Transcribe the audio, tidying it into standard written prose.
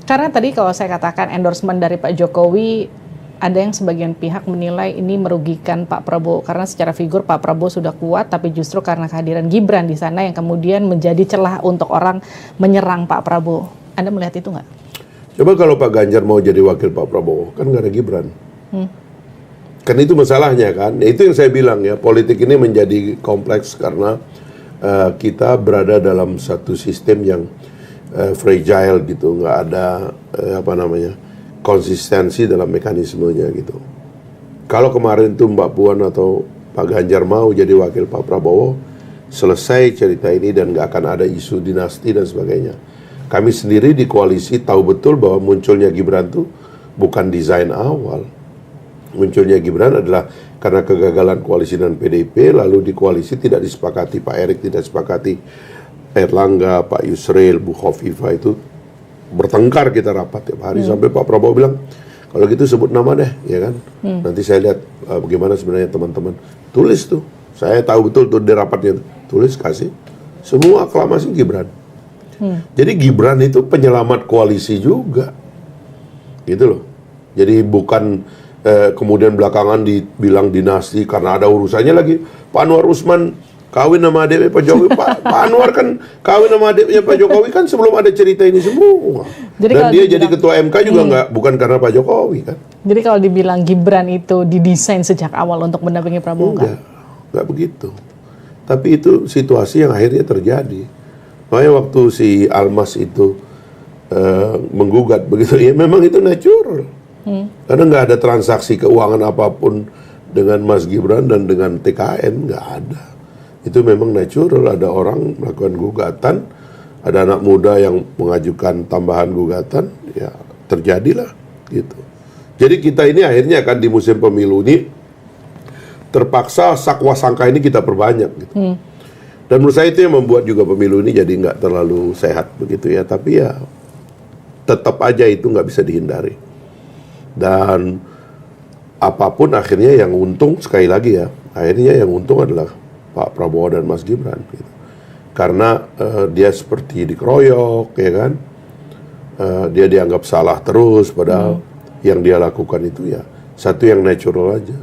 Karena tadi kalau saya katakan endorsement dari Pak Jokowi, ada yang sebagian pihak menilai ini merugikan Pak Prabowo karena secara figur Pak Prabowo sudah kuat, tapi justru karena kehadiran Gibran di sana yang kemudian menjadi celah untuk orang menyerang Pak Prabowo. Anda melihat itu nggak? Coba kalau Pak Ganjar mau jadi wakil Pak Prabowo, kan nggak ada Gibran. Kan itu masalahnya kan. Itu yang saya bilang ya, politik ini menjadi kompleks karena kita berada dalam satu sistem yang fragile gitu, nggak ada konsistensi dalam mekanismenya gitu. Kalau kemarin tuh Mbak Puan atau Pak Ganjar mau jadi wakil Pak Prabowo, selesai cerita ini dan nggak akan ada isu dinasti dan sebagainya. Kami sendiri di koalisi tahu betul bahwa munculnya Gibran tuh bukan desain awal. Munculnya Gibran adalah karena kegagalan koalisi dan PDIP, lalu di koalisi tidak disepakati, Pak Erik tidak disepakati, Erlangga, Pak Yusril, Bu Khofifah itu bertengkar kita rapat tiap hari sampai Pak Prabowo bilang kalau gitu sebut nama deh, ya kan? Nanti saya lihat bagaimana sebenarnya teman-teman. Tulis tuh, saya tahu betul tuh di rapatnya, tulis kasih semua aklamasi Gibran. Jadi Gibran itu penyelamat koalisi juga, gitu loh. Jadi bukan kemudian belakangan dibilang dinasti karena ada urusannya lagi. Pak Anwar Usman kawin sama adiknya Pak Jokowi. Pak Anwar kan kawin sama adiknya Pak Jokowi kan sebelum ada cerita ini semua. Jadi dan dia jadi ketua MK juga bukan karena Pak Jokowi kan. Jadi kalau dibilang Gibran itu didesain sejak awal untuk mendampingi Prabowo kan? Enggak begitu. Tapi itu situasi yang akhirnya terjadi. Makanya waktu si Almas itu menggugat begitu, ya memang itu natural. Karena nggak ada transaksi keuangan apapun dengan Mas Gibran dan dengan TKN, nggak ada. Itu memang natural, ada orang melakukan gugatan, ada anak muda yang mengajukan tambahan gugatan, ya terjadilah gitu. Jadi kita ini akhirnya kan di musim pemilu ini terpaksa sakwa sangka ini kita perbanyak gitu. Dan menurut saya itu yang membuat juga pemilu ini jadi nggak terlalu sehat begitu ya. Tapi ya tetap aja itu nggak bisa dihindari. Dan apapun akhirnya yang untung, sekali lagi ya, akhirnya yang untung adalah Pak Prabowo dan Mas Gibran gitu. Karena dia seperti dikeroyok ya kan, dia dianggap salah terus padahal yang dia lakukan itu ya satu yang natural aja.